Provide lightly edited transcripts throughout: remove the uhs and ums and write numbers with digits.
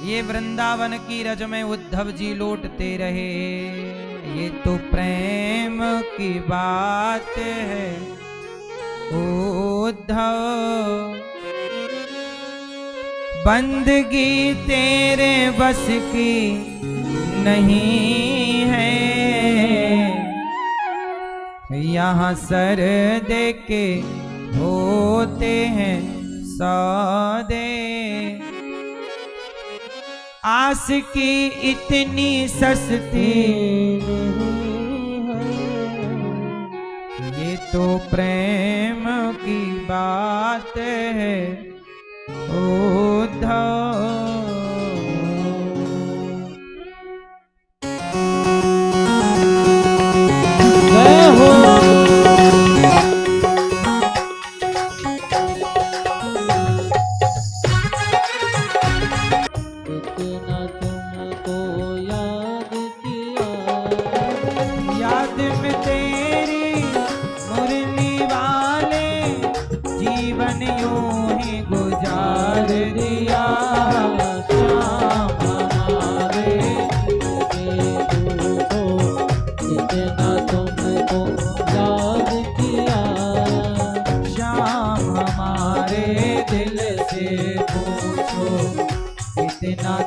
ये वृंदावन की रज में उद्धव जी लौटते रहे। ये तो प्रेम की बात है उद्धव, बंदगी तेरे बस की नहीं है। यहाँ सर दे के होते हैं सौदे, आस की इतनी सस्ती नहीं है। ये तो प्रेम की बात है उद्धव।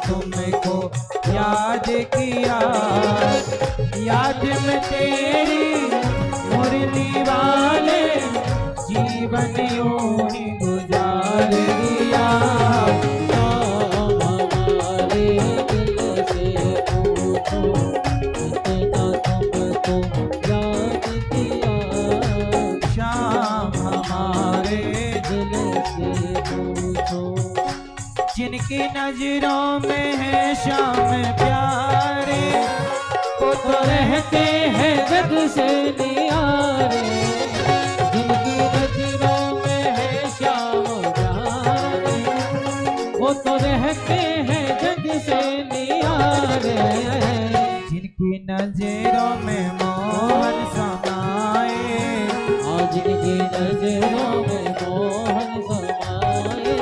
तुमको याद किया, याद में तेरी मुरली वाले जीवन यूं ही गुजार दिया। हमारे दिल से पूछो इतना तुमको याद किया, शाम हमारे दिल से पूछो। जिनकी नजरों में है शाम प्यारे, वो तो रहते हैं जग से नियारे। जिनकी नजरों में है शाम प्यारे, वो तो रहते हैं जग से नियारे। जिनकी नजरों में मोहन समाए, और जिनकी नजरों में मोहन समाए,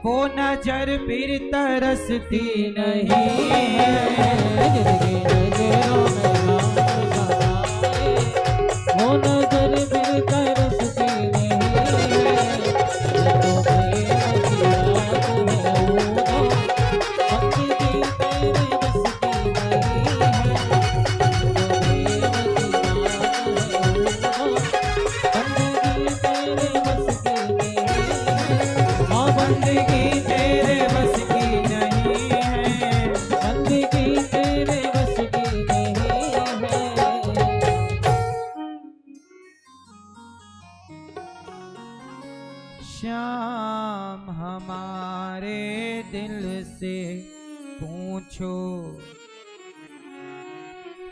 वो नजर फिर तरसती नहीं है। जिनकी नजरों में मोहन समाए, वो नजर फिर तरसती नहीं है। तो प्रेम की बात है उद्धव, बंदगी तेरे बस की नहीं है। तो प्रेम की बात है उद्धव, बंदगी तेरे बस की नहीं है। हाँ बंदगी तेरे बस की नहीं है, बंदगी तेरे बस की नहीं है। श्याम हमारे दिल से पूछो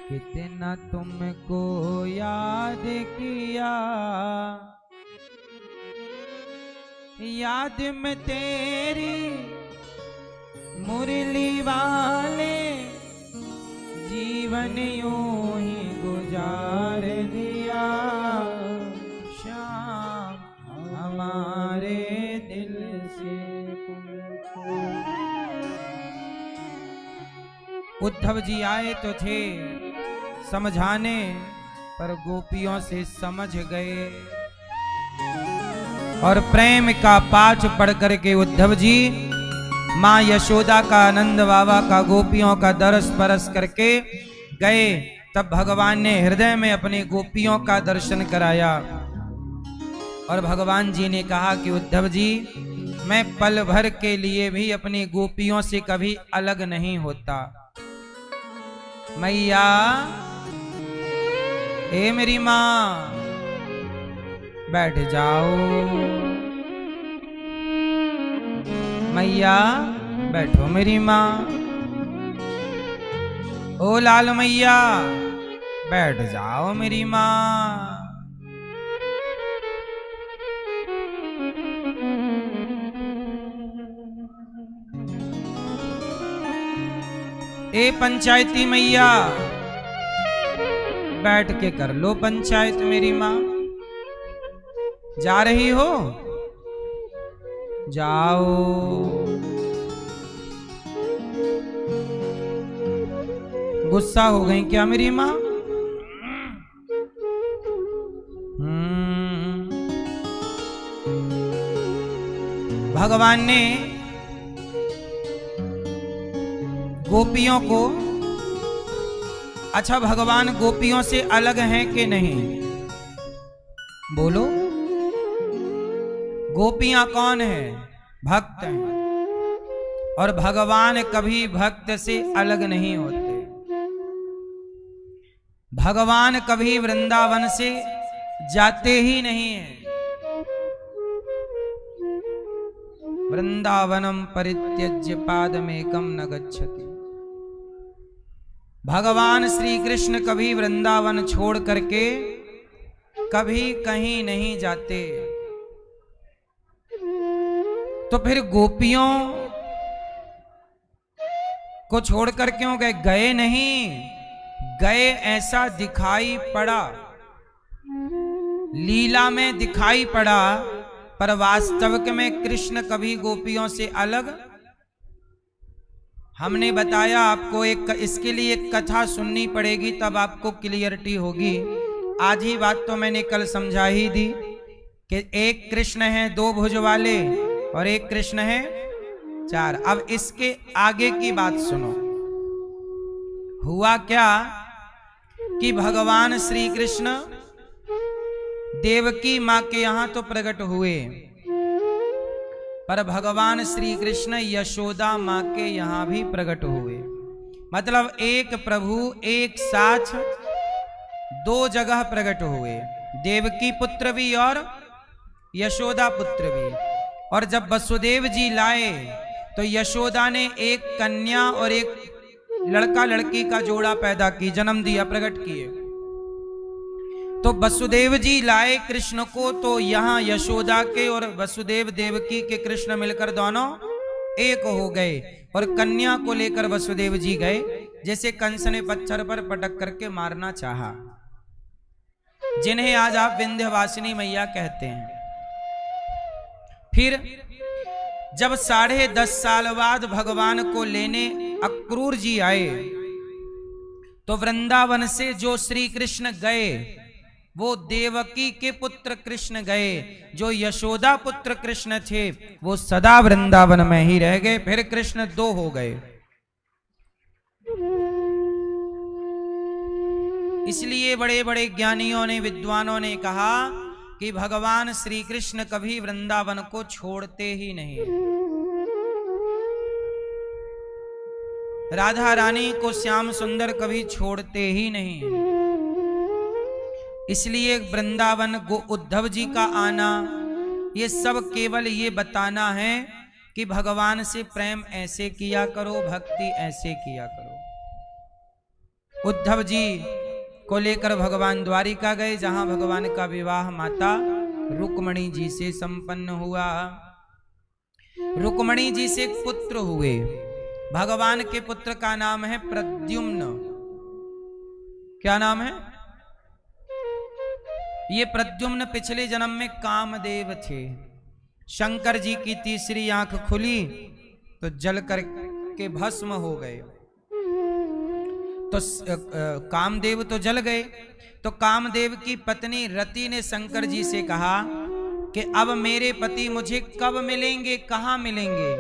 कितना तुमको याद किया, याद में तेरी मुरली वाले जीवन यूं ही गुजार दिया। शाम हमारे दिल से पूछो। उद्धव जी आए तो थे समझाने, पर गोपियों से समझ गए। और प्रेम का पाठ पढ़ करके उद्धव जी माँ यशोदा का, आनंद बाबा का, गोपियों का दरस परस करके गए। तब भगवान ने हृदय में अपनी गोपियों का दर्शन कराया। और भगवान जी ने कहा कि उद्धव जी, मैं पल भर के लिए भी अपनी गोपियों से कभी अलग नहीं होता। मैया, ए मेरी माँ, बैठ जाओ। मैया बैठो मेरी माँ। ओ लाल मैया, बैठ जाओ मेरी माँ। ए पंचायती मैया, बैठ के कर लो पंचायत मेरी माँ। जा रही हो? जाओ। गुस्सा हो गई क्या मेरी माँ? भगवान ने गोपियों को, अच्छा भगवान गोपियों से अलग हैं कि नहीं? बोलो। गोपियां कौन है? भक्त हैं। और भगवान कभी भक्त से अलग नहीं होते। भगवान कभी वृंदावन से जाते ही नहीं हैं। वृंदावनम परित्यज्य पादमेकम न गच्छति। भगवान श्री कृष्ण कभी वृंदावन छोड़ करके कभी कहीं नहीं जाते। तो फिर गोपियों को छोड़कर क्यों गए? गए नहीं, गए ऐसा दिखाई पड़ा, लीला में दिखाई पड़ा, पर वास्तविक में कृष्ण कभी गोपियों से अलग। हमने बताया आपको, एक इसके लिए एक कथा सुननी पड़ेगी तब आपको क्लियरिटी होगी। आज ही बात तो मैंने कल समझा ही दी कि एक कृष्ण है दो भुज वाले और एक कृष्ण है चार। अब इसके आगे की बात सुनो। हुआ क्या कि भगवान श्री कृष्ण देवकी मां के यहां तो प्रकट हुए, पर भगवान श्री कृष्ण यशोदा मां के यहां भी प्रकट हुए। मतलब एक प्रभु एक साथ दो जगह प्रकट हुए, देवकी पुत्र भी और यशोदा पुत्र भी। और जब वसुदेव जी लाए तो यशोदा ने एक कन्या और एक लड़का लड़की का जोड़ा पैदा की, जन्म दिया, प्रकट किए। तो वसुदेव जी लाए कृष्ण को, तो यहां यशोदा के और वसुदेव देवकी के कृष्ण मिलकर दोनों एक हो गए। और कन्या को लेकर वसुदेव जी गए, जैसे कंस ने पत्थर पर पटक करके मारना चाहा, जिन्हें आज आप विंध्यवासिनी मैया कहते हैं। फिर जब 10.5 साल बाद भगवान को लेने अक्रूर जी आए, तो वृंदावन से जो श्री कृष्ण गए वो देवकी के पुत्र कृष्ण गए। जो यशोदा पुत्र कृष्ण थे वो सदा वृंदावन में ही रह गए। फिर कृष्ण दो हो गए। इसलिए बड़े बड़े ज्ञानियों ने, विद्वानों ने कहा कि भगवान श्री कृष्ण कभी वृंदावन को छोड़ते ही नहीं। राधा रानी को श्याम सुंदर कभी छोड़ते ही नहीं। इसलिए वृंदावन उद्धव जी का आना, ये सब केवल ये बताना है कि भगवान से प्रेम ऐसे किया करो, भक्ति ऐसे किया करो। उद्धव जी को लेकर भगवान द्वारिका गए, जहां भगवान का विवाह माता रुक्मणी जी से संपन्न हुआ। रुक्मणी जी से एक पुत्र हुए। भगवान के पुत्र का नाम है प्रद्युम्न। क्या नाम है? ये प्रद्युम्न पिछले जन्म में कामदेव थे। शंकर जी की तीसरी आंख खुली तो जल कर के भस्म हो गए। तो कामदेव तो जल गए। तो कामदेव की पत्नी रति ने शंकर जी से कहा कि अब मेरे पति मुझे कब मिलेंगे, कहाँ मिलेंगे?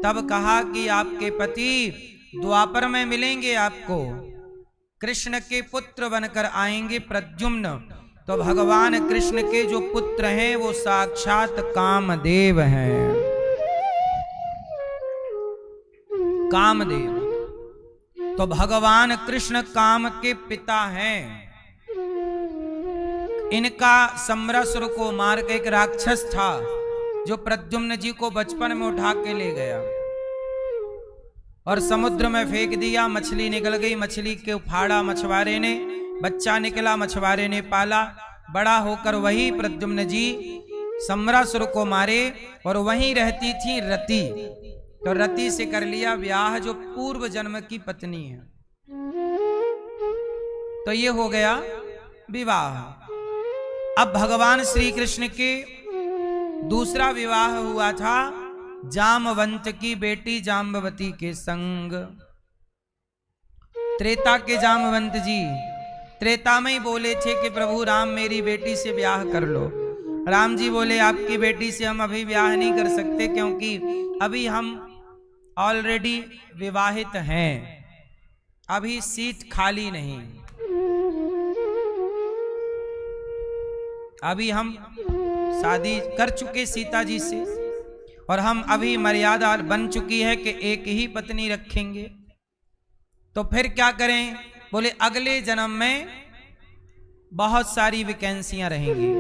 तब कहा कि आपके पति द्वापर में मिलेंगे, आपको कृष्ण के पुत्र बनकर आएंगे प्रद्युम्न। तो भगवान कृष्ण के जो पुत्र हैं वो साक्षात कामदेव हैं। कामदेव तो भगवान कृष्ण काम के पिता हैं। इनका समरासुर को मार के एक राक्षस था जो प्रद्युम्न जी को बचपन में उठा के ले गया और समुद्र में फेंक दिया। मछली निकल गई, मछली के फाड़ा मछुआरे ने, बच्चा निकला, मछुआरे ने पाला। बड़ा होकर वही प्रद्युम्न जी समरासुर को मारे और वहीं रहती थी रति। तो रति से कर लिया ब्याह, जो पूर्व जन्म की पत्नी है। तो ये हो गया विवाह। अब भगवान श्री कृष्ण के दूसरा विवाह हुआ था जामवंत की बेटी जाम्बवती के संग। त्रेता के जामवंत जी त्रेता में ही बोले थे कि प्रभु राम मेरी बेटी से ब्याह कर लो। राम जी बोले आपकी बेटी से हम अभी ब्याह नहीं कर सकते, क्योंकि अभी हम ऑलरेडी विवाहित हैं, अभी सीट खाली नहीं, अभी हम शादी कर चुके सीता जी से, और हम अभी मर्यादा बन चुकी है कि एक ही पत्नी रखेंगे। तो फिर क्या करें? बोले अगले जन्म में बहुत सारी वैकेंसियां रहेंगी,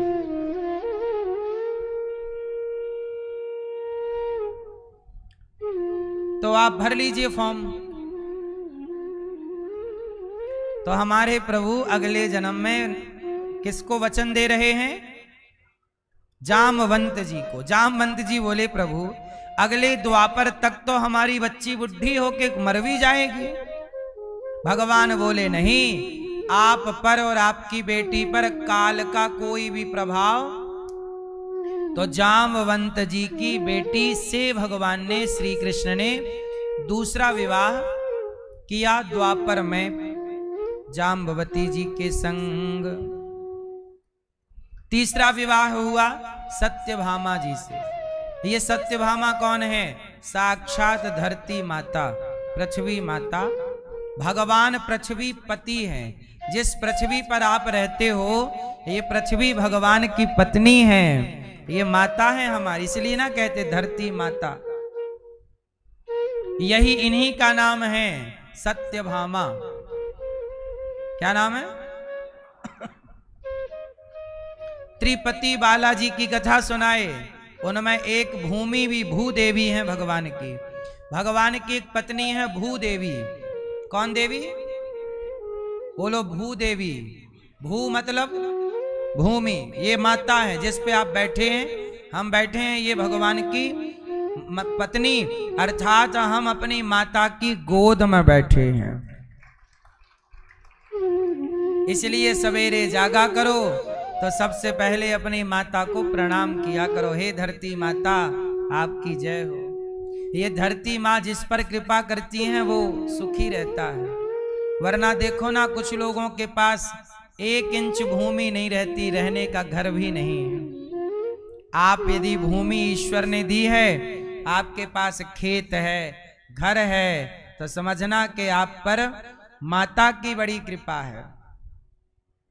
तो आप भर लीजिए फॉर्म। तो हमारे प्रभु अगले जन्म में किसको वचन दे रहे हैं? जामवंत जी को। जामवंत जी बोले प्रभु अगले द्वापर तक तो हमारी बच्ची बुढ़ी होके मर भी जाएगी। भगवान बोले नहीं, आप पर और आपकी बेटी पर काल का कोई भी प्रभाव। तो जामवंत जी की बेटी से भगवान ने, श्री कृष्ण ने दूसरा विवाह किया द्वापर में जाम्बवती जी के संग। तीसरा विवाह हुआ सत्यभामा जी से। ये सत्यभामा कौन है? साक्षात धरती माता, पृथ्वी माता। भगवान पृथ्वी पति हैं। जिस पृथ्वी पर आप रहते हो ये पृथ्वी भगवान की पत्नी है, ये माता है हमारी, इसलिए ना कहते धरती माता। यही इन्हीं का नाम है सत्यभामा। क्या नाम है? त्रिपति बालाजी की कथा सुनाए, उनमें एक भूमि भी भूदेवी है भगवान की। भगवान की एक पत्नी है भूदेवी। कौन देवी? बोलो भूदेवी। भू मतलब भूमि, ये माता है जिस पे आप बैठे हैं, हम बैठे हैं, ये भगवान की पत्नी, अर्थात हम अपनी माता की गोद में बैठे हैं। इसलिए सवेरे जागा करो तो सबसे पहले अपनी माता को प्रणाम किया करो। हे धरती माता आपकी जय हो। ये धरती माँ जिस पर कृपा करती हैं वो सुखी रहता है, वरना देखो ना कुछ लोगों के पास 1 इंच भूमि नहीं रहती, रहने का घर भी नहीं है। आप यदि भूमि ईश्वर ने दी है, आपके पास खेत है, घर है, तो समझना कि आप पर माता की बड़ी कृपा है,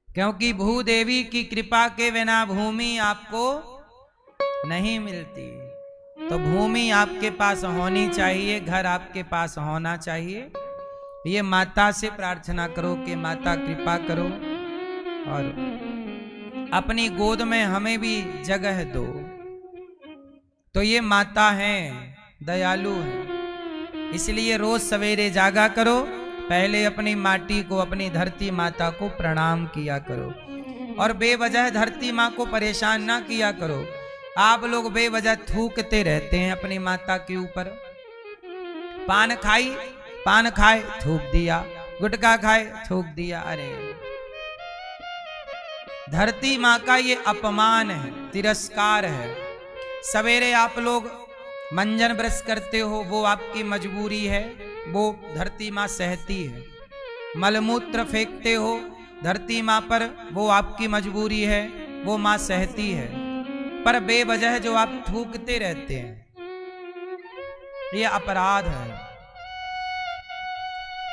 क्योंकि भूदेवी की कृपा के बिना भूमि आपको नहीं मिलती। तो भूमि आपके पास होनी चाहिए, घर आपके पास होना चाहिए। ये माता से प्रार्थना करो कि माता कृपा करो और अपनी गोद में हमें भी जगह दो। तो ये माता हैं, दयालु हैं, इसलिए रोज सवेरे जागा करो, पहले अपनी माटी को, अपनी धरती माता को प्रणाम किया करो, और बेवजह धरती माँ को परेशान ना किया करो। आप लोग बेवजह थूकते रहते हैं अपनी माता के ऊपर। पान खाए थूक दिया, गुटखा खाए थूक दिया। अरे धरती माँ का ये अपमान है, तिरस्कार है। सवेरे आप लोग मंजन ब्रश करते हो, वो आपकी मजबूरी है, वो धरती माँ सहती है। मलमूत्र फेंकते हो धरती माँ पर, वो आपकी मजबूरी है, वो माँ सहती है। पर बेवजह जो आप थूकते रहते हैं ये अपराध है।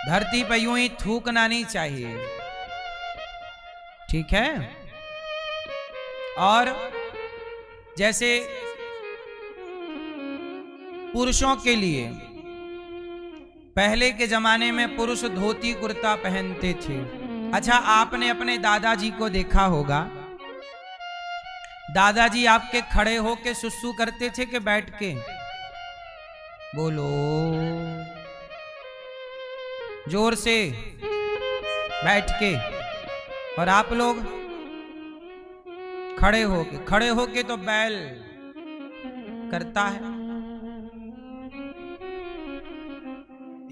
धरती पर यूं ही थूकना नहीं चाहिए, ठीक है? और जैसे पुरुषों के लिए पहले के जमाने में पुरुष धोती कुर्ता पहनते थे। अच्छा, आपने अपने दादाजी को देखा होगा, दादाजी आपके खड़े होके सुसु करते थे कि बैठ के? बोलो जोर से। बैठ के। और आप लोग खड़े होके तो बैल करता है।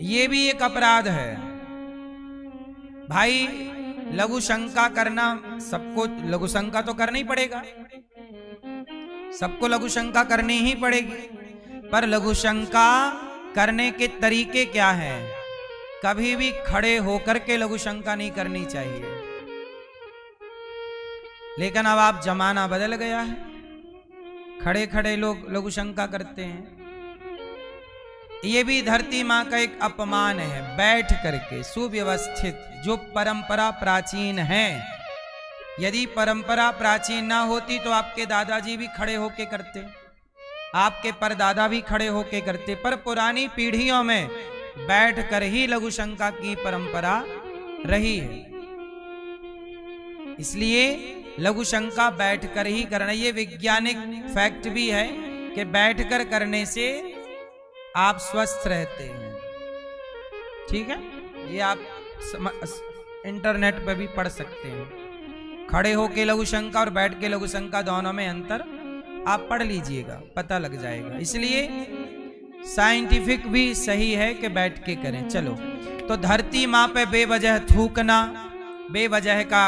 ये भी एक अपराध है भाई। लघु शंका करना, सबको लघु शंका तो करना ही पड़ेगा, सबको लघु शंका करनी ही पड़ेगी। पर लघु शंका करने के तरीके क्या हैं? कभी भी खड़े होकर के लघु शंका नहीं करनी चाहिए। लेकिन अब आप जमाना बदल गया है, खड़े खड़े लोग लघु शंका करते हैं। ये भी धरती माँ का एक अपमान है। बैठ करके सुव्यवस्थित जो परंपरा प्राचीन है, यदि परंपरा प्राचीन ना होती तो आपके दादाजी भी खड़े होके करते, आपके परदादा भी खड़े होके करते, पर पुरानी पीढ़ियों में बैठ कर ही लघु शंका की परंपरा रही है। इसलिए लघु शंका बैठकर ही करना, ये वैज्ञानिक फैक्ट भी है कि बैठकर करने से आप स्वस्थ रहते हैं। ठीक है, ये आप इंटरनेट पे भी पढ़ सकते हैं। खड़े होके लघु शंका और बैठ के लघु शंका दोनों में अंतर आप पढ़ लीजिएगा, पता लग जाएगा। इसलिए साइंटिफिक भी सही है कि बैठ के करें। चलो, तो धरती माँ पे बेवजह थूकना, बेवजह का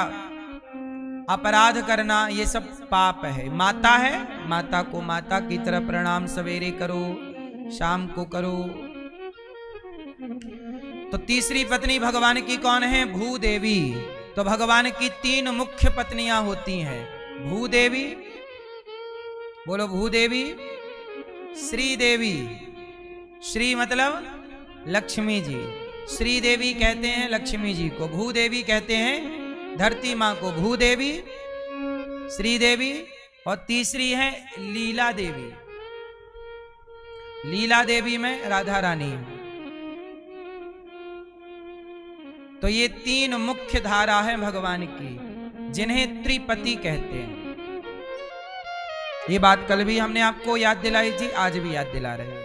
अपराध करना, ये सब पाप है। माता है, माता को माता की तरह प्रणाम सवेरे करो, शाम को करो। तो तीसरी पत्नी भगवान की कौन है? भूदेवी। तो भगवान की 3 मुख्य पत्नियां होती हैं। भूदेवी, बोलो भूदेवी, श्रीदेवी, श्री मतलब लक्ष्मी जी, श्रीदेवी कहते हैं लक्ष्मी जी को, भूदेवी कहते हैं धरती माँ को। भूदेवी, श्रीदेवी और तीसरी है लीला देवी। लीला देवी में राधा रानी। तो ये 3 मुख्य धारा है भगवान की, जिन्हें त्रिपति कहते हैं। ये बात कल भी हमने आपको याद दिलाई थी, आज भी याद दिला रहे हैं।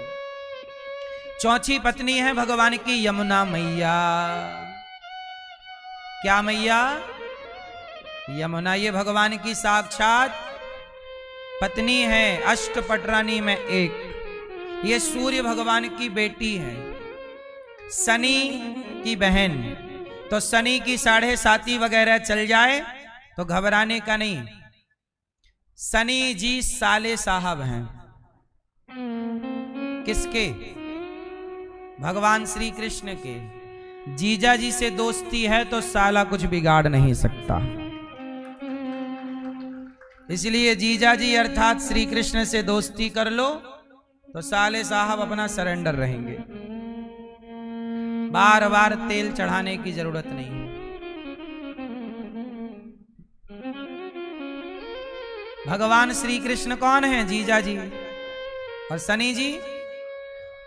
चौथी पत्नी है भगवान की यमुना मैया। क्या मैया? यमुना। ये भगवान की साक्षात पत्नी है, अष्टपटरानी में एक। ये सूर्य भगवान की बेटी है, शनि की बहन। तो शनि की 7.5 वगैरह चल जाए तो घबराने का नहीं। शनि जी साले साहब हैं। किसके? भगवान श्री कृष्ण के। जीजा जी से दोस्ती है तो साला कुछ बिगाड़ नहीं सकता। इसलिए जीजा जी अर्थात श्री कृष्ण से दोस्ती कर लो तो साले साहब अपना सरेंडर रहेंगे। बार बार तेल चढ़ाने की जरूरत नहीं है। भगवान श्री कृष्ण कौन है? जीजा जी और शनि जी।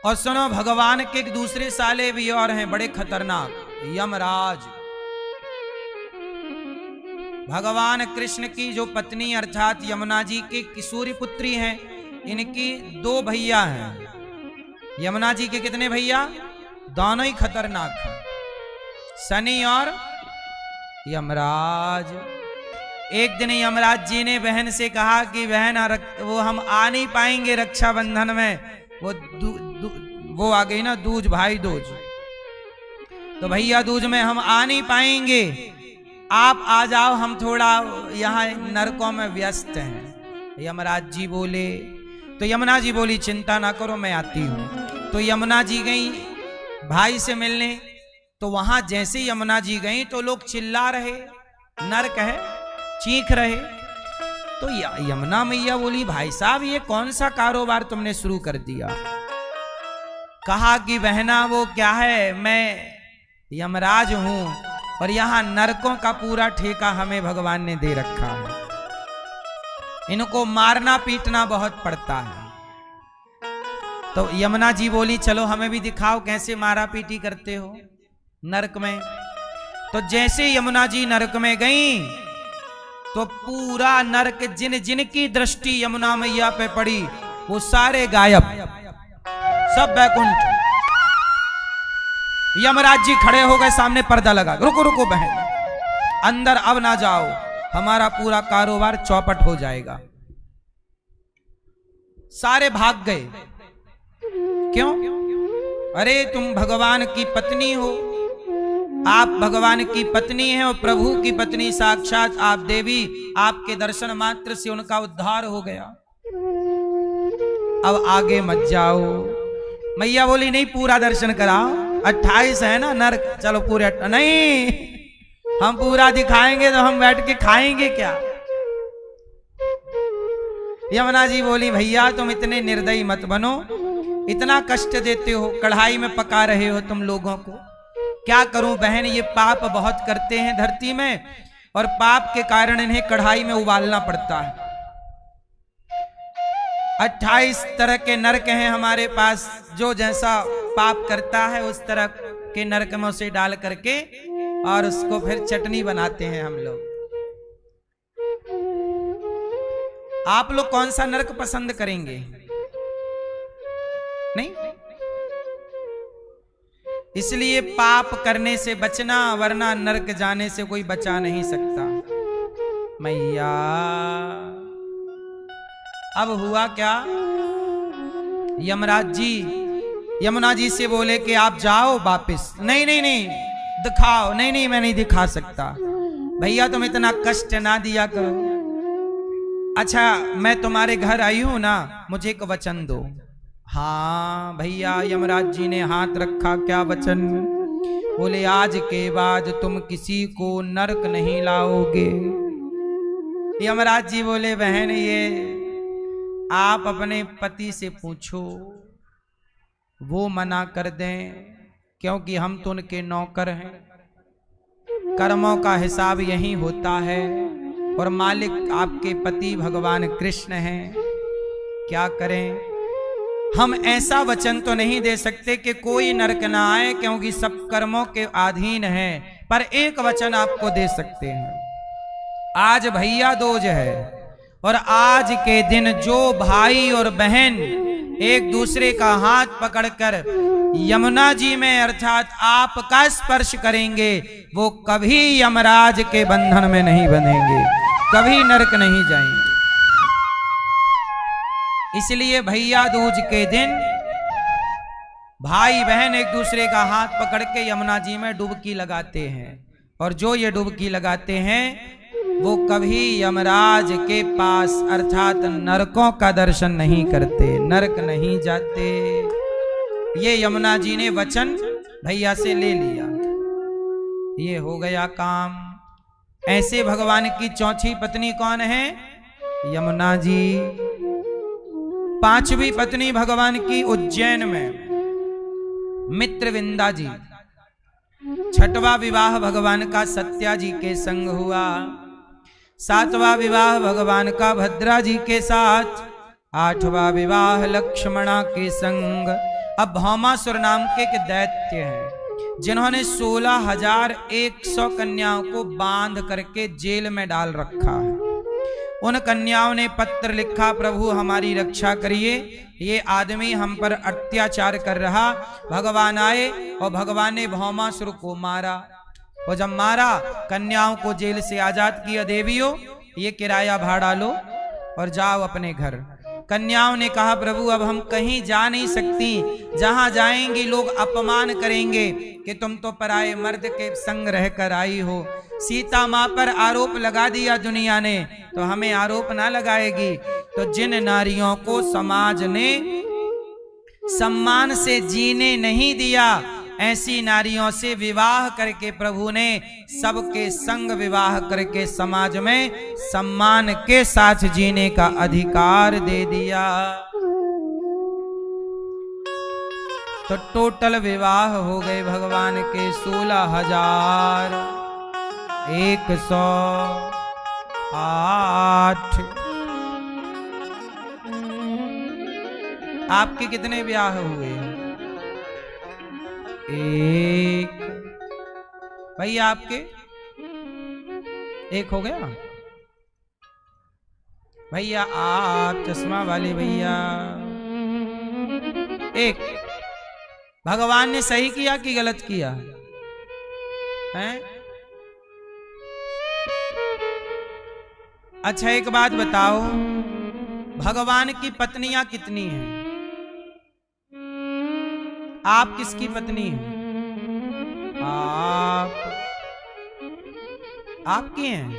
और सुनो, भगवान के एक दूसरे साले भी और हैं बड़े खतरनाक, यमराज। भगवान कृष्ण की जो पत्नी अर्थात यमुना जी की किशोरी पुत्री हैं, इनकी 2 भैया हैं। यमुना जी के कितने भैया? दोनों ही खतरनाक हैं, शनि और यमराज। एक दिन यमराज जी ने बहन से कहा कि बहन वो हम आ नहीं पाएंगे रक्षाबंधन में, वो आ गई ना दूज, भाई दूज। तो भैया दूज में हम आ नहीं पाएंगे, आप आ जाओ, हम थोड़ा यहाँ नरकों में व्यस्त हैं। यमराज जी बोले। तो यमुना जी बोली चिंता ना करो, मैं आती हूँ। तो यमुना जी गई भाई से मिलने। तो वहां जैसे यमुना जी गई तो लोग चिल्ला रहे, नरक है, चीख रहे। तो यमुना मैया बोली भाई साहब ये कौन सा कारोबार तुमने शुरू कर दिया? कहा कि बहना वो क्या है, मैं यमराज हूं और यहां नरकों का पूरा ठेका हमें भगवान ने दे रखा है। इनको मारना पीटना बहुत पड़ता है। तो यमुना जी बोली चलो हमें भी दिखाओ कैसे मारा पीटी करते हो नरक में। तो जैसे यमुना जी नरक में गई तो पूरा नरक, जिन जिन की दृष्टि यमुना मैया पे पड़ी वो सारे गायब, सब बैकुंठ। यमराज जी खड़े हो गए, सामने पर्दा लगा, रुको रुको बहन, अंदर अब ना जाओ, हमारा पूरा कारोबार चौपट हो जाएगा। सारे भाग गए। क्यों? अरे तुम भगवान की पत्नी हो, आप भगवान की पत्नी हैं और प्रभु की पत्नी साक्षात आप देवी, आपके दर्शन मात्र से उनका उद्धार हो गया। अब आगे मत जाओ। मैया बोली नहीं, पूरा दर्शन कराओ, 28 है ना नरक, चलो पूरे नहीं, हम पूरा दिखाएंगे तो हम बैठ के खाएंगे क्या। यमुना जी बोली भैया तुम इतने निर्दयी मत बनो, इतना कष्ट देते हो, कढ़ाई में पका रहे हो तुम लोगों को। क्या करूं बहन, ये पाप बहुत करते हैं धरती में, और पाप के कारण इन्हें कढ़ाई में उबालना पड़ता है। 28 तरह के नरक हैं हमारे पास, जो जैसा पाप करता है उस तरह के नरक में उसे डाल करके और उसको फिर चटनी बनाते हैं हम लोग। आप लोग कौन सा नरक पसंद करेंगे? नहीं, इसलिए पाप करने से बचना, वरना नरक जाने से कोई बचा नहीं सकता। मैया अब हुआ क्या, यमराज जी यमुना जी से बोले कि आप जाओ वापिस। नहीं नहीं नहीं, दिखाओ। नहीं नहीं, मैं नहीं दिखा सकता भैया, तुम इतना कष्ट ना दिया करो। अच्छा मैं तुम्हारे घर आई हूं ना, मुझे एक वचन दो। हाँ भैया, यमराज जी ने हाथ रखा, क्या वचन? बोले आज के बाद तुम किसी को नरक नहीं लाओगे। यमराज जी बोले बहन ये आप अपने पति से पूछो, वो मना कर दें, क्योंकि हम तो उनके नौकर हैं। कर्मों का हिसाब यही होता है, और मालिक आपके पति भगवान कृष्ण हैं। क्या करें, हम ऐसा वचन तो नहीं दे सकते कि कोई नरक ना आए, क्योंकि सब कर्मों के अधीन है, पर एक वचन आपको दे सकते हैं। आज भैया दूज है, और आज के दिन जो भाई और बहन एक दूसरे का हाथ पकड़कर यमुना जी में अर्थात आपका स्पर्श करेंगे, वो कभी यमराज के बंधन में नहीं बंधेंगे, कभी नरक नहीं जाएंगे। इसलिए भैया दूज के दिन भाई बहन एक दूसरे का हाथ पकड़ के यमुना जी में डुबकी लगाते हैं, और जो ये डुबकी लगाते हैं वो कभी यमराज के पास अर्थात नरकों का दर्शन नहीं करते, नरक नहीं जाते। ये यमुना जी ने वचन भैया से ले लिया, ये हो गया काम। ऐसे भगवान की चौथी पत्नी कौन है? यमुना जी। पांचवी पत्नी भगवान की उज्जैन में मित्रविंदा जी। छठवां विवाह भगवान का सत्या जी के संग हुआ। सातवां विवाह भगवान का भद्रा जी के साथ। आठवां विवाह लक्ष्मणा के संग। अब भौमासुर नाम के एक दैत्य हैं, जिन्होंने 16,100 कन्याओं को बांध करके जेल में डाल रखा है। उन कन्याओं ने पत्र लिखा, प्रभु हमारी रक्षा करिए, ये आदमी हम पर अत्याचार कर रहा। भगवान आए और भगवान ने भौमासुर को मारा, और जब मारा कन्याओं को जेल से आजाद किया। देवियों ये किराया भाड़ा लो और जाओ अपने घर। कन्याओं ने कहा प्रभु अब हम कहीं जा नहीं सकती, जहां जाएंगी लोग अपमान करेंगे कि तुम तो पराये मर्द के संग रहकर आई हो। सीता मां पर आरोप लगा दिया दुनिया ने, तो हमें आरोप ना लगाएगी। तो जिन नारियों को समाज ने सम्मान से जीने नहीं दिया, ऐसी नारियों से विवाह करके प्रभु ने सबके संग विवाह करके समाज में सम्मान के साथ जीने का अधिकार दे दिया। तो टोटल विवाह हो गए भगवान के 16,108। आपके कितने ब्याह हुए? एक। भैया आपके एक हो गया? भैया आप चश्मा वाले भैया एक। भगवान ने सही किया कि गलत किया है? अच्छा एक बात बताओ, भगवान की पत्नियां कितनी हैं? आप किसकी पत्नी हैं? आपकी हैं।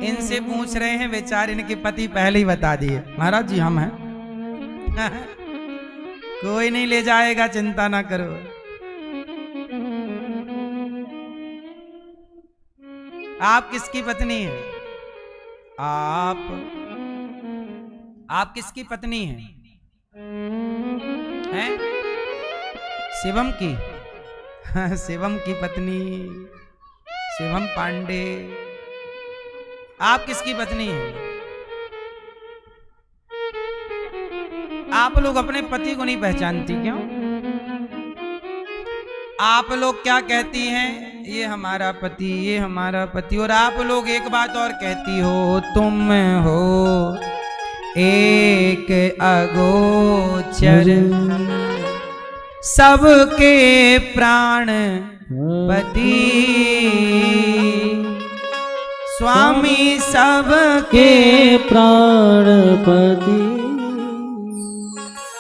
इनसे पूछ रहे हैं बेचारे, इनके पति पहले ही बता दिए महाराज जी हम हैं। कोई नहीं ले जाएगा, चिंता ना करो। आप किसकी पत्नी है? आप किसकी पत्नी हैं? हैं? शिवम की। शिवम की पत्नी, शिवम पांडे। आप किसकी पत्नी हैं? आप लोग अपने पति को नहीं पहचानती क्यों? आप लोग क्या कहती हैं? ये हमारा पति, ये हमारा पति। और आप लोग एक बात और कहती हो, तुम हो एक अगोचर सबके प्राण पति, स्वामी सबके प्राणपति।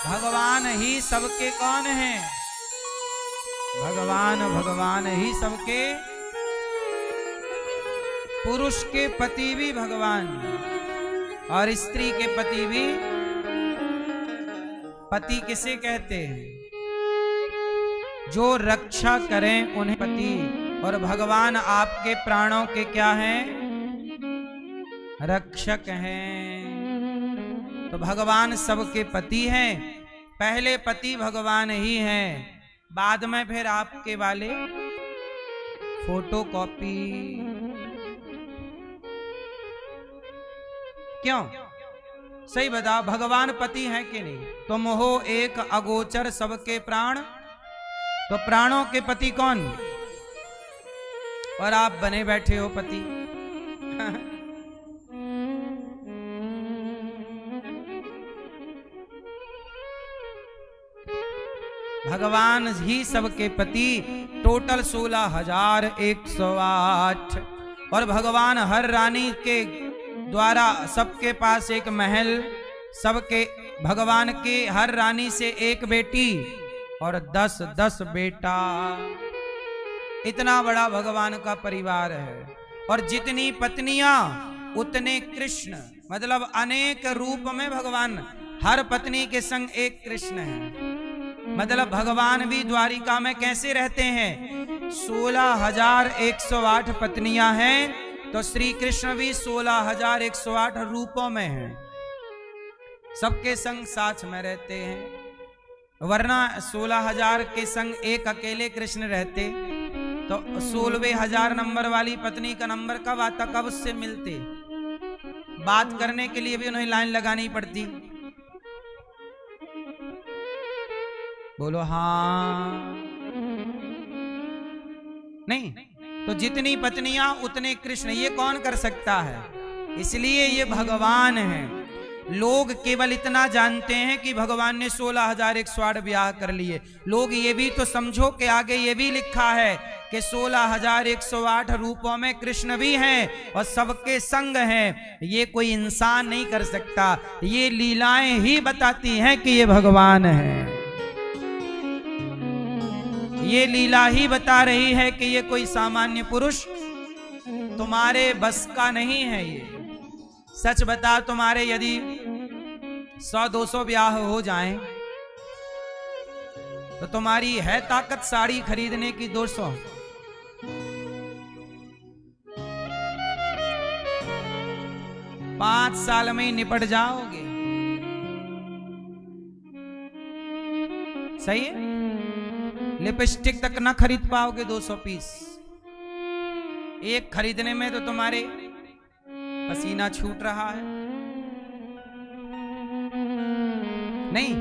भगवान ही सबके कौन हैं? भगवान ही सबके। पुरुष के पति भी भगवान और स्त्री के पति भी। पति किसे कहते हैं? जो रक्षा करें उन्हें पति। और भगवान आपके प्राणों के क्या हैं? रक्षक हैं। तो भगवान सबके पति हैं। पहले पति भगवान ही हैं, बाद में फिर आपके वाले फोटोकॉपी। क्यों? सही बताओ, भगवान पति है कि नहीं? तुम हो एक अगोचर सबके प्राण। तो प्राणों के पति कौन? और आप बने बैठे हो पति। भगवान ही सबके पति। टोटल 16,108। और भगवान हर रानी के द्वारा सबके पास एक महल, सबके भगवान के हर रानी से एक बेटी और 10-10 बेटा। इतना बड़ा भगवान का परिवार है। और जितनी पत्नियां उतने कृष्ण, मतलब अनेक रूप में भगवान। हर पत्नी के संग एक कृष्ण है। मतलब भगवान भी द्वारिका में कैसे रहते हैं? 16,108 पत्नियां हैं, तो श्री कृष्ण भी 16,108 रूपों में हैं। सबके संग साथ में रहते हैं। वरना 16,000 के संग एक अकेले कृष्ण रहते तो 16,000 नंबर वाली पत्नी का नंबर कब आता, कब उससे मिलते? बात करने के लिए भी उन्हें लाइन लगानी पड़ती। बोलो हाँ नहीं? तो जितनी पत्नियां उतने कृष्ण। ये कौन कर सकता है? इसलिए ये भगवान है। लोग केवल इतना जानते हैं कि भगवान ने 16,108 ब्याह कर लिए। लोग ये भी तो समझो कि आगे ये भी लिखा है कि 16,108 रूपों में कृष्ण भी हैं और सबके संग हैं। ये कोई इंसान नहीं कर सकता। ये लीलाएं ही बताती हैं कि ये भगवान है। ये लीला ही बता रही है कि ये कोई सामान्य पुरुष तुम्हारे बस का नहीं है। ये सच बता, तुम्हारे यदि 100-200 ब्याह हो जाएं तो तुम्हारी है ताकत साड़ी खरीदने की 200? पांच साल में ही निपट जाओगे। सही है? लिपस्टिक तक ना खरीद पाओगे 200 पीस। एक खरीदने में तो तुम्हारे पसीना छूट रहा है। नहीं?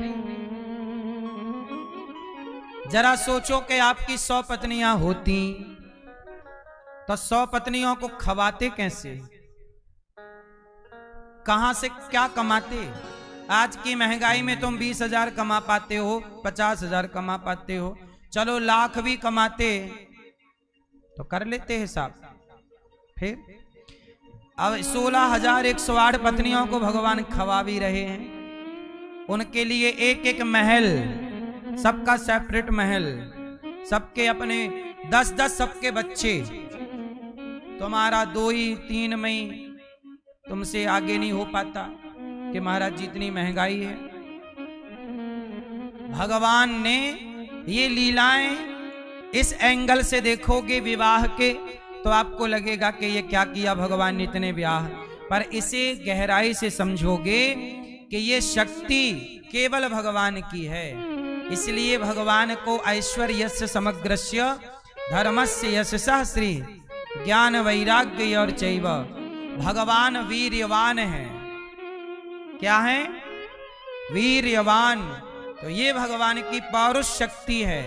जरा सोचो कि आपकी 100 पत्नियां होती तो 100 पत्नियों को खवाते कैसे? कहां से क्या कमाते? आज की महंगाई में तुम 20,000 कमा पाते हो, 50,000 कमा पाते हो। चलो लाख भी कमाते तो कर लेते हिसाब। फिर अब 16,108 पत्नियों को भगवान खवा भी रहे हैं। उनके लिए एक एक महल, सबका सेपरेट महल, सबके अपने 10-10 सबके बच्चे। तुम्हारा 2 ही 3 में तुमसे आगे नहीं हो पाता कि महाराज जितनी महंगाई है। भगवान ने ये लीलाएं इस एंगल से देखोगे विवाह के तो आपको लगेगा कि ये क्या किया भगवान ने इतने विवाह, पर इसे गहराई से समझोगे कि ये शक्ति केवल भगवान की है। इसलिए भगवान को ऐश्वर्यस्य समग्रस्य धर्मस्य यशसः श्री ज्ञान वैराग्य और चैव, भगवान वीर्यवान है। क्या है? वीर्यवान। तो ये भगवान की पौरुष शक्ति है,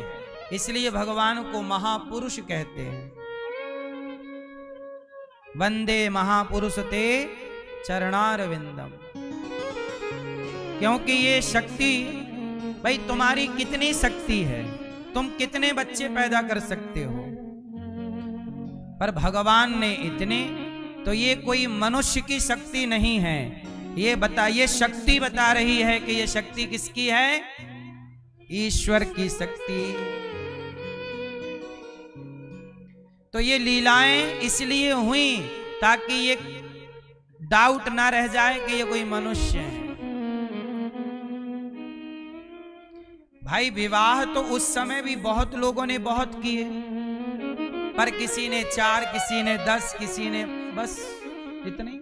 इसलिए भगवान को महापुरुष कहते हैं। वंदे महापुरुष ते चरणारविंदम। क्योंकि ये शक्ति, भाई तुम्हारी कितनी शक्ति है, तुम कितने बच्चे पैदा कर सकते हो, पर भगवान ने इतने, तो ये कोई मनुष्य की शक्ति नहीं है। ये शक्ति बता रही है कि ये शक्ति किसकी है? ईश्वर की शक्ति। तो ये लीलाएं इसलिए हुई ताकि ये डाउट ना रह जाए कि ये कोई मनुष्य है। भाई विवाह तो उस समय भी बहुत लोगों ने बहुत किए, पर किसी ने 4, किसी ने 10, किसी ने बस इतने।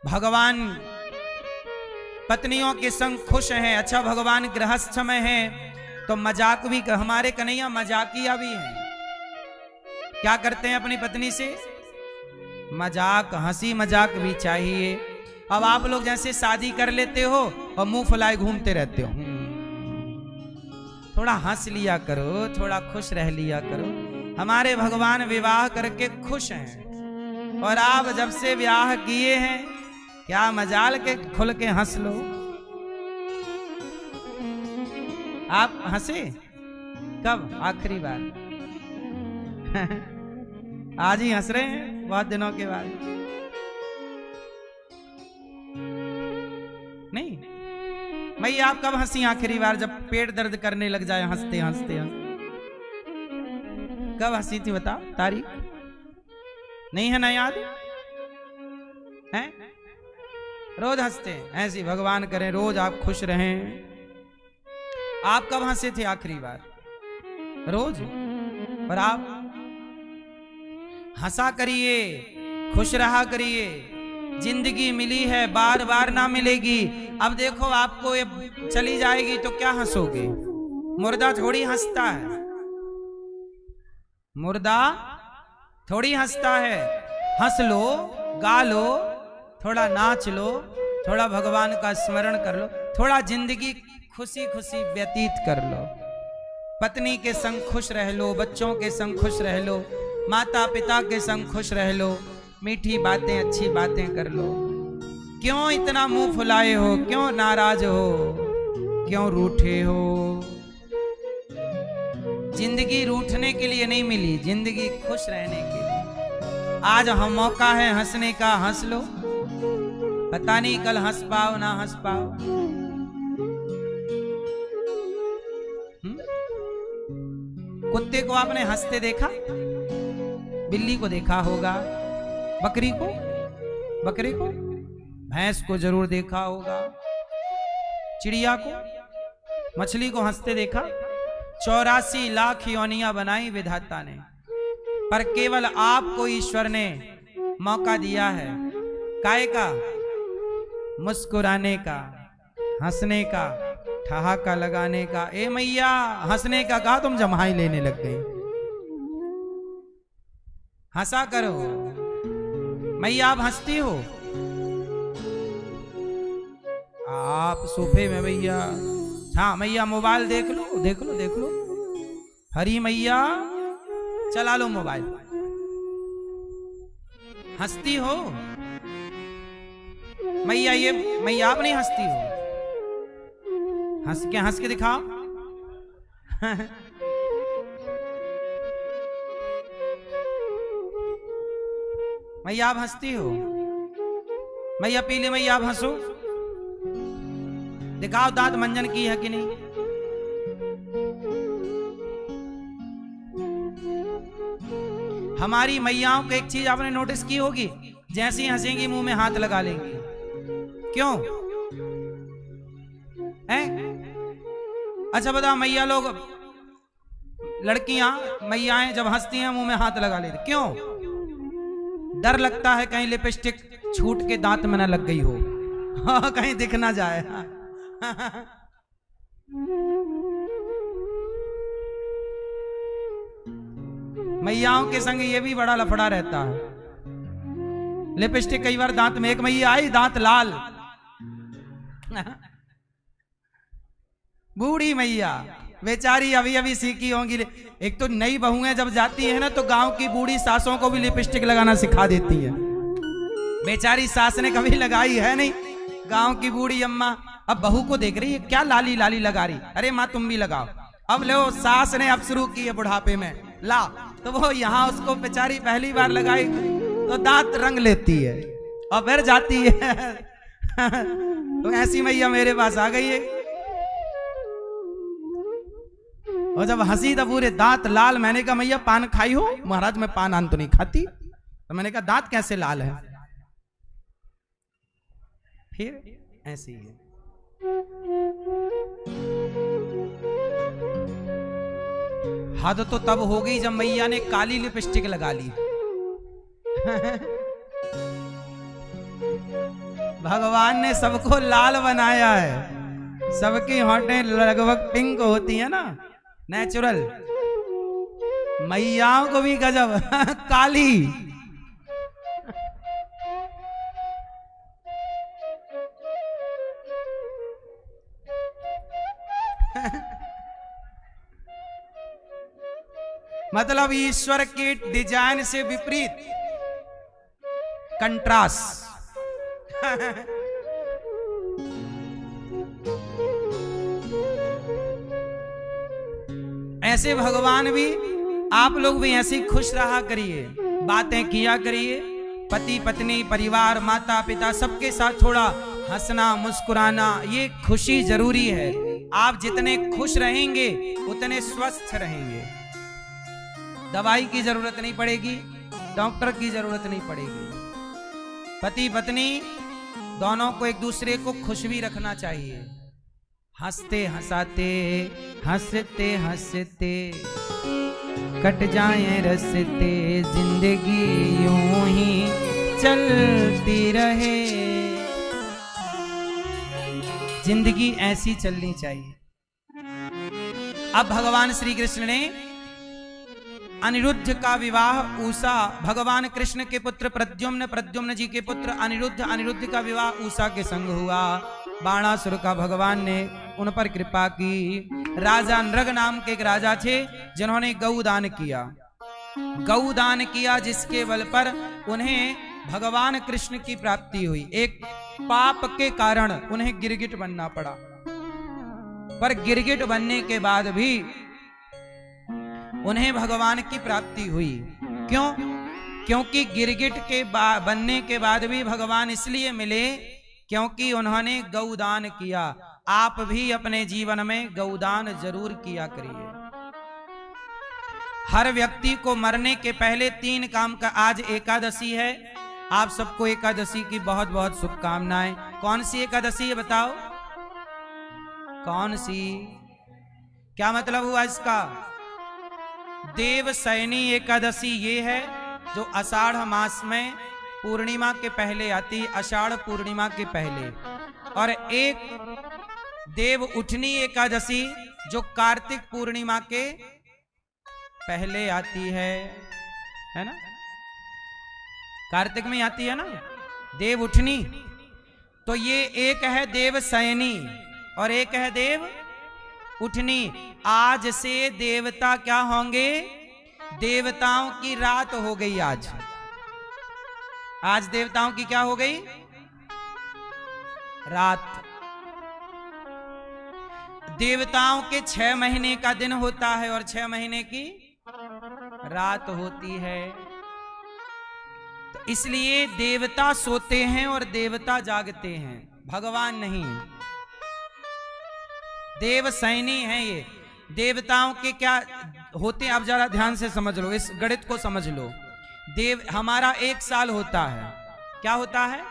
भगवान पत्नियों के संग खुश हैं। अच्छा, भगवान गृहस्थ में है तो मजाक भी, हमारे कन्हैया मजाकिया भी हैं। क्या करते हैं अपनी पत्नी से? मजाक, हंसी मजाक भी चाहिए। अब आप लोग जैसे शादी कर लेते हो और मुंह फुलाए घूमते रहते हो, थोड़ा हंस लिया करो, थोड़ा खुश रह लिया करो। हमारे भगवान विवाह करके खुश हैं, और आप जब से विवाह किए हैं क्या मजाल के खुल के हंस लो। आप हंसे कब? आखिरी बार आज ही हंस रहे हैं, बहुत दिनों के बाद नहीं। भाई आप कब हंसी आखिरी बार? जब पेट दर्द करने लग जाए हंसते हंसते हंसते। कब हंसी थी बताओ? तारीख नहीं है ना याद है? रोज हंसते हैं, ऐसी भगवान करें रोज आप खुश रहें। आप कब हंसे थे आखिरी बार? रोज। पर आप हंसा करिए, खुश रहा करिए। जिंदगी मिली है, बार बार ना मिलेगी। अब देखो आपको ये चली जाएगी तो क्या हंसोगे? मुर्दा थोड़ी हंसता है, मुर्दा थोड़ी हंसता है। हंस लो, गा लो, थोड़ा नाच लो, थोड़ा भगवान का स्मरण कर लो, थोड़ा जिंदगी खुशी खुशी व्यतीत कर लो। पत्नी के संग खुश रह लो, बच्चों के संग खुश रह लो, माता पिता के संग खुश रह लो, मीठी बातें अच्छी बातें कर लो। क्यों इतना मुंह फुलाए हो? क्यों नाराज हो? क्यों रूठे हो? जिंदगी रूठने के लिए नहीं मिली, जिंदगी खुश रहने के लिए। आज हम मौका है हंसने का, हंस लो। पता नहीं कल हंस पाओ ना हंस पाओ। कुत्ते को आपने हंसते देखा? बिल्ली को देखा होगा, बकरी को, बकरे को, भैंस को जरूर देखा होगा, चिड़िया को, मछली को हंसते देखा। 84 लाख योनियां बनाई विधाता ने, पर केवल आपको ईश्वर ने मौका दिया है काय का? मुस्कुराने का, हंसने का, ठहाका लगाने का। ए मैया हंसने का कहा, तुम जमाई लेने लग गई। हंसा करो मैया। आप हंसती हो? आप सोफे में भैया, हाँ मैया मोबाइल देख लो, देख लो, देख लो। हरी मैया चला लो मोबाइल। हंसती हो मैया? ये मैया आप नहीं हंसती हो? हंस के दिखाओ। मैया आप हंसती हो? मैया पीले मैया आप हंसो, दिखाओ दांत मंजन की है कि नहीं। हमारी मैयाओं को एक चीज आपने नोटिस की होगी, जैसे ही हंसेंगी मुंह में हाथ लगा लेंगी। क्यों? हैं? अच्छा बताओ, मैया लोग, लड़कियां मैयाएं जब हंसती हैं मुंह में हाथ लगा लेती, क्यों? डर लगता है कहीं लिपस्टिक छूट के दांत में ना लग गई हो, हाँ, कहीं दिख ना जाए। मैयाओं के संग ये भी बड़ा लफड़ा रहता है। लिपस्टिक कई बार दांत में, एक मैया आई दांत लाल, बूढ़ी मैया बेचारी अभी अभी सीखी होंगी। एक तो नई बहुएं जब जाती है ना तो गांव की बूढ़ी सासों को भी लिपस्टिक लगाना सिखा देती है। बेचारी सास ने कभी लगाई है नहीं, गांव की बूढ़ी अम्मा अब बहू को देख रही है, क्या लाली लाली लगा रही, अरे माँ तुम भी लगाओ। अब लो सास ने अब शुरू की है बुढ़ापे में, ला, तो वो यहाँ उसको बेचारी पहली बार लगाई तो दांत रंग लेती है और फिर जाती है। तो ऐसी मैया मेरे पास आ गई है, और जब हंसी तो पूरे दांत लाल। मैंने कहा मैया पान खाई हो? महाराज मैं पान आन तो नहीं खाती। तो मैंने कहा दांत कैसे लाल है? फिर ऐसी है। हद तो तब हो गई जब मैया ने काली लिपस्टिक लगा ली। भगवान ने सबको लाल बनाया है, सबकी होंठें लगभग पिंक होती है ना, नेचुरल। मैयाओं को भी गजब काली। मतलब ईश्वर के डिजाइन से विपरीत कंट्रास्ट। ऐसे भगवान भी, आप लोग भी ऐसे खुश रहा करिए, बातें किया करिए, पति पत्नी परिवार माता पिता सबके साथ थोड़ा हंसना मुस्कुराना, ये खुशी जरूरी है। आप जितने खुश रहेंगे उतने स्वस्थ रहेंगे। दवाई की जरूरत नहीं पड़ेगी, डॉक्टर की जरूरत नहीं पड़ेगी। पति पत्नी दोनों को एक दूसरे को खुश भी रखना चाहिए। हंसते हंसाते हंसते हंसते कट जाए रस्ते, जिंदगी यूं ही चलती रहे। जिंदगी ऐसी चलनी चाहिए। अब भगवान श्री कृष्ण ने अनिरुद्ध का विवाह उषा, भगवान कृष्ण के पुत्र प्रद्युम्न, प्रद्युम्न जी के पुत्र अनिरुद्ध, अनिरुद्ध का विवाह उषा के संग हुआ। बाणासुर का भगवान ने उन पर कृपा की। राजा नृग नाम के एक राजा थे जिन्होंने गौदान किया। गौदान किया जिसके बल पर उन्हें भगवान कृष्ण की प्राप्ति हुई। एक पाप के कारण उन्हें गिरगिट बनना पड़ा, पर गिरगिट बनने के बाद भी उन्हें भगवान की प्राप्ति हुई। क्यों? क्योंकि गिरगिट के बनने के बाद भी भगवान इसलिए मिले क्योंकि उन्होंने गौदान किया। आप भी अपने जीवन में गौदान जरूर किया करिए। हर व्यक्ति को मरने के पहले 3 काम का, आज एकादशी है, आप सबको एकादशी की बहुत बहुत शुभकामनाएं। कौन सी एकादशी है बताओ? कौन सी? क्या मतलब हुआ इसका? देवशयनी एकादशी ये है जो आषाढ़ मास में पूर्णिमा के पहले आती, आषाढ़ पूर्णिमा के पहले। और एक देव उठनी एकादशी जो कार्तिक पूर्णिमा के पहले आती है ना? कार्तिक में आती है ना देव उठनी। तो ये एक है देवशयनी और एक है देव उठनी। आज से देवता क्या होंगे? देवताओं की रात हो गई। आज देवताओं की क्या हो गई? रात। देवताओं के 6 महीने का दिन होता है और 6 महीने की रात होती है। तो इसलिए देवता सोते हैं और देवता जागते हैं, भगवान नहीं। देवशयनी है ये। देवताओं के क्या होते हैं आप जरा ध्यान से समझ लो, इस गणित को समझ लो। हमारा 1 साल होता है, क्या होता है?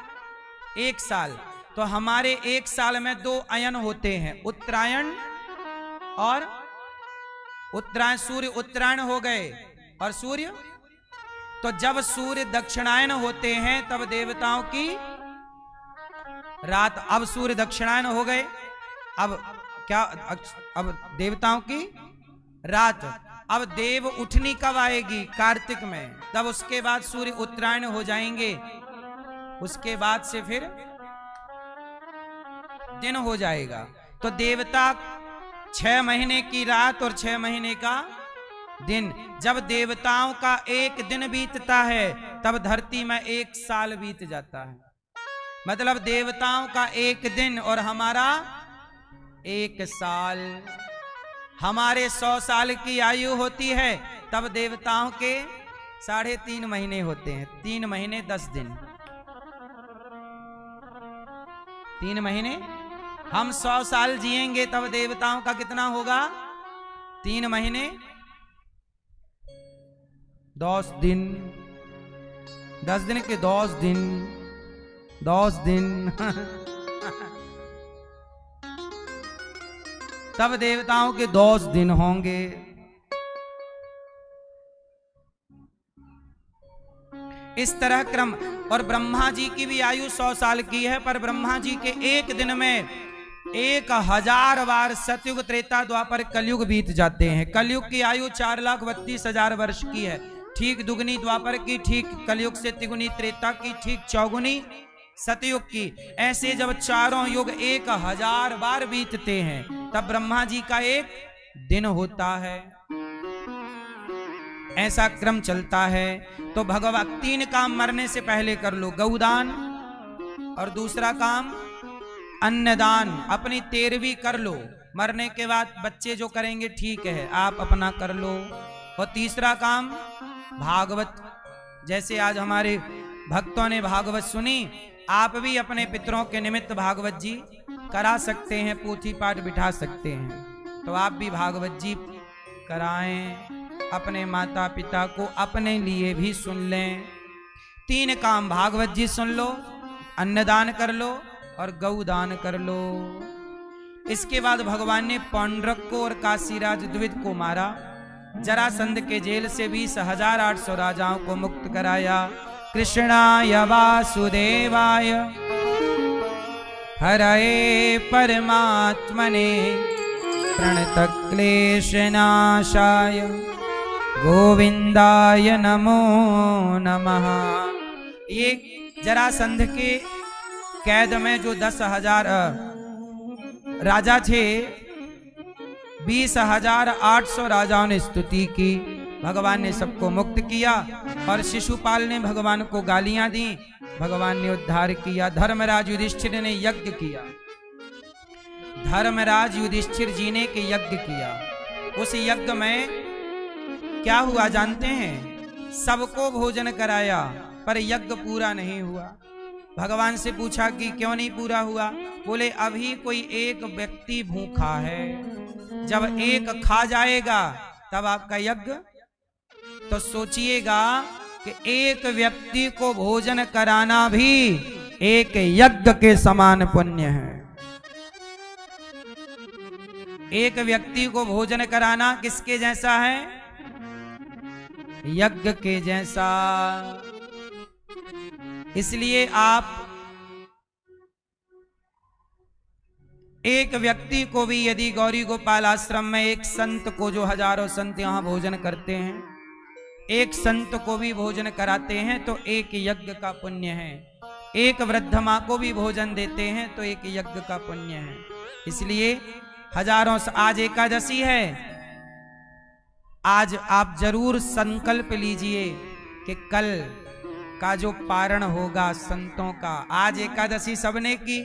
1 साल। तो हमारे एक साल में 2 अयन होते हैं, उत्तरायण और उत्तरायण। सूर्य उत्तरायण हो गए और सूर्य, तो जब सूर्य दक्षिणायन होते हैं तब देवताओं की रात। अब सूर्य दक्षिणायन हो गए, अब क्या, अब देवताओं की रात। अब देव उठनी कब आएगी? कार्तिक में। तब उसके बाद सूर्य उत्तरायण हो जाएंगे, उसके बाद से फिर दिन हो जाएगा। तो देवता 6 महीने की रात और 6 महीने का दिन। जब देवताओं का एक दिन बीतता है तब धरती में 1 साल बीत जाता है। मतलब देवताओं का एक दिन और हमारा 1 साल। हमारे 100 साल की आयु होती है, तब देवताओं के 3.5 महीने होते हैं। 3 महीने 10 दिन। 3 महीने, हम 100 साल जिएंगे तब देवताओं का कितना होगा? 3 महीने 10 दिन। 10 दिन के 10 दिन, 10 दिन तब देवताओं के 10 दिन होंगे। इस तरह क्रम। और ब्रह्मा जी की भी आयु 100 साल की है, पर ब्रह्मा जी के एक दिन में 1000 बार सतयुग, त्रेता, द्वापर, कलयुग बीत जाते हैं। कलयुग की आयु 4,32,000 वर्ष की है, ठीक दुगनी द्वापर की, ठीक कलयुग से तिगुनी त्रेता की, ठीक चौगुनी सतयुग की। ऐसे जब चारों युग 1000 बार बीतते हैं तब ब्रह्मा जी का एक दिन होता है। ऐसा क्रम चलता है। तो भगवान 3 काम मरने से पहले कर लो, गौदान, और दूसरा काम अन्नदान, अपनी 13वीं कर लो। मरने के बाद बच्चे जो करेंगे ठीक है, आप अपना कर लो। और तीसरा काम भागवत, जैसे आज हमारे भक्तों ने भागवत सुनी, आप भी अपने पितरों के निमित्त भागवत जी करा सकते हैं, पोथी पाठ बिठा सकते हैं। तो आप भी भागवत जी कराएं, अपने माता पिता को, अपने लिए भी सुन लें। 3 काम, भागवत जी सुन लो, अन्नदान कर लो और गौदान कर लो। इसके बाद भगवान ने पौंड्रक को और काशीराज द्विविद को मारा। जरासंध के जेल से 20,800 राजाओं को मुक्त कराया। कृष्णाय वासुदेवाय हरये परमात्मने प्रणतक्लेशनाशाय गोविंदाय नमो नमः। ये जरासंध के कैद में जो 10,000 राजा थे, 20,800 राजाओं ने स्तुति की, भगवान ने सबको मुक्त किया। और शिशुपाल ने भगवान को गालियां दी, भगवान ने उद्धार किया। धर्मराज युधिष्ठिर ने यज्ञ किया, धर्मराज युधिष्ठिर जी ने के यज्ञ किया। उस यज्ञ में क्या हुआ जानते हैं? सबको भोजन कराया, पर यज्ञ पूरा नहीं हुआ। भगवान से पूछा कि क्यों नहीं पूरा हुआ? बोले अभी कोई एक व्यक्ति भूखा है, जब एक खा जाएगा तब आपका यज्ञ। तो सोचिएगा कि एक व्यक्ति को भोजन कराना भी एक यज्ञ के समान पुण्य है। एक व्यक्ति को भोजन कराना किसके जैसा है? यज्ञ के जैसा। इसलिए आप एक व्यक्ति को भी, यदि गौरी गोपाल आश्रम में एक संत को, जो हजारों संत यहां भोजन करते हैं, एक संत को भी भोजन कराते हैं तो एक यज्ञ का पुण्य है। एक वृद्ध मां को भी भोजन देते हैं तो एक यज्ञ का पुण्य है। इसलिए हजारों, आज एकादशी है, आज आप जरूर संकल्प लीजिए कि कल का जो पारण होगा संतों का, आज एकादशी सबने की,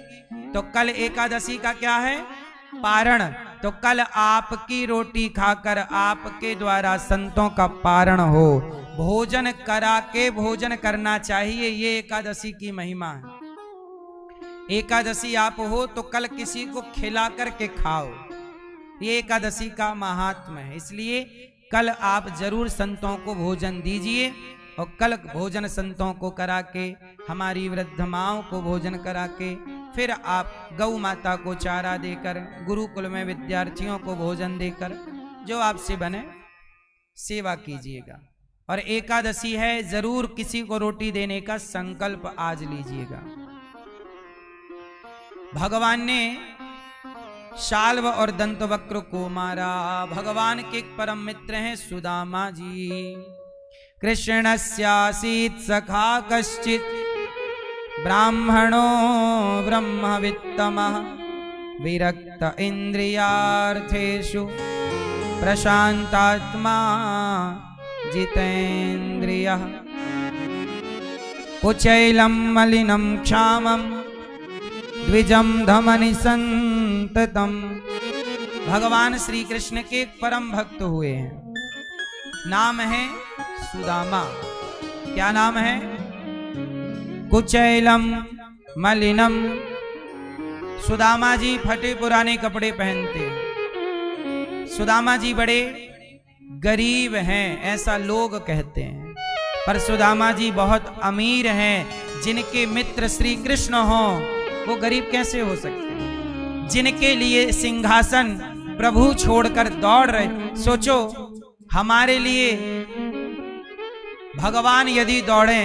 तो कल एकादशी का क्या है? पारण। तो कल आपकी रोटी खाकर आपके द्वारा संतों का पारण हो, भोजन करा के भोजन करना चाहिए। ये एकादशी की महिमा है। एकादशी आप हो तो कल किसी को खिला करके खाओ, ये एकादशी का महात्म्य है। इसलिए कल आप जरूर संतों को भोजन दीजिए, और कल भोजन संतों को करा के, हमारी वृद्ध माओं को भोजन करा के फिर आप गौ माता को चारा देकर, गुरुकुल में विद्यार्थियों को भोजन देकर, जो आपसे बने सेवा कीजिएगा। और एकादशी है, जरूर किसी को रोटी देने का संकल्प आज लीजिएगा। भगवान ने शाल्व और दंतवक्र को मारा। भगवान के एक परम मित्र हैं सुदामा जी। कृष्णस्यासीत् सखा कश्चित् ब्राह्मणो ब्रह्मवित्तमः विरक्त इंद्रियार्थेषु प्रशांतात्मा जितेन्द्रियः कुचैलं मलिनं क्षामं द्विजं धमनि संततम। भगवान श्री कृष्ण के एक परम भक्त हुए हैं, नाम है सुदामा। क्या नाम है? कुचैलम मलिनम। सुदामा जी फटे पुराने कपड़े पहनते हैं। सुदामा जी बड़े गरीब हैं, ऐसा लोग कहते हैं, पर सुदामा जी बहुत अमीर हैं। जिनके मित्र श्री कृष्ण हों वो गरीब कैसे हो सकते हैं? जिनके लिए सिंहासन प्रभु छोड़कर दौड़ रहे। सोचो, हमारे लिए भगवान यदि दौड़े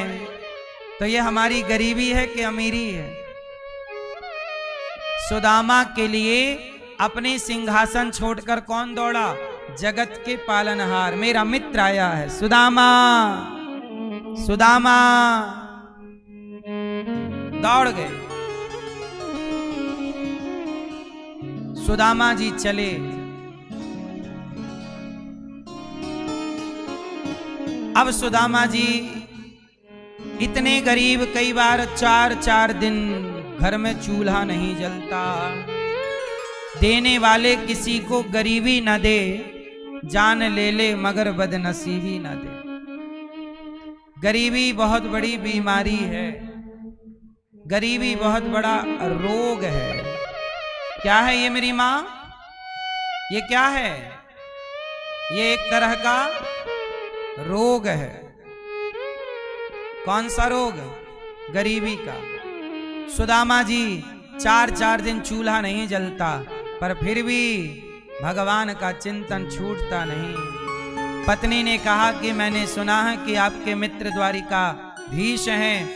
तो ये हमारी गरीबी है कि अमीरी है? सुदामा के लिए अपने सिंहासन छोड़कर कौन दौड़ा? जगत के पालनहार मेरा मित्र आया है, सुदामा। सुदामा दौड़ गए। सुदामा जी चले। अब सुदामा जी इतने गरीब, कई बार 4-4 दिन घर में चूल्हा नहीं जलता। देने वाले किसी को गरीबी न दे, जान ले ले मगर बदनसीबी न दे। गरीबी बहुत बड़ी बीमारी है, गरीबी बहुत बड़ा रोग है। क्या है ये मेरी माँ? ये क्या है? ये एक तरह का रोग है। कौन सा रोग? गरीबी का। सुदामा जी 4-4 दिन चूल्हा नहीं जलता, पर फिर भी भगवान का चिंतन छूटता नहीं। पत्नी ने कहा कि मैंने सुना है कि आपके मित्र द्वारिकाधीश हैं,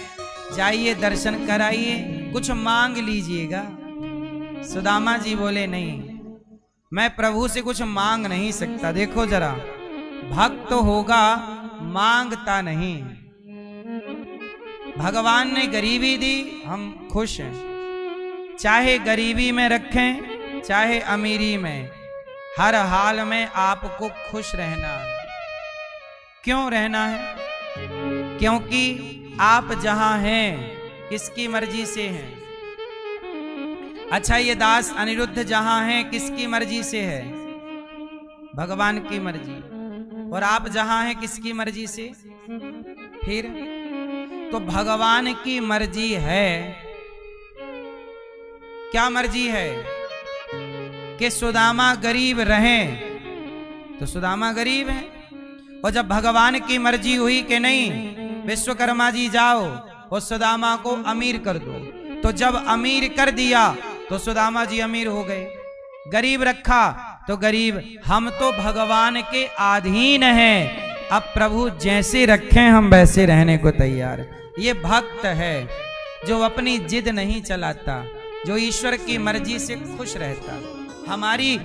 जाइए दर्शन कराइए, कुछ मांग लीजिएगा। सुदामा जी बोले, नहीं, मैं प्रभु से कुछ मांग नहीं सकता। देखो जरा, भक्त होगा मांगता नहीं। भगवान ने गरीबी दी, हम खुश हैं। चाहे गरीबी में रखें चाहे अमीरी में, हर हाल में आपको खुश रहना है। क्यों रहना है? क्योंकि आप जहां हैं किसकी मर्जी से हैं? अच्छा, ये दास अनिरुद्ध जहां हैं किसकी मर्जी से है? भगवान की मर्जी। और आप जहां हैं किसकी मर्जी से? फिर तो भगवान की मर्जी है। क्या मर्जी है? कि सुदामा गरीब रहें, तो सुदामा गरीब हैं। और जब भगवान की मर्जी हुई कि नहीं, विश्वकर्मा जी जाओ और सुदामा को अमीर कर दो, तो जब अमीर कर दिया तो सुदामा जी अमीर हो गए। गरीब रखा तो गरीब। हम तो भगवान के अधीन हैं। अब प्रभु जैसे रखें हम वैसे रहने को तैयार। ये भक्त है जो अपनी जिद नहीं चलाता, जो ईश्वर की मर्जी से खुश रहता। हमारी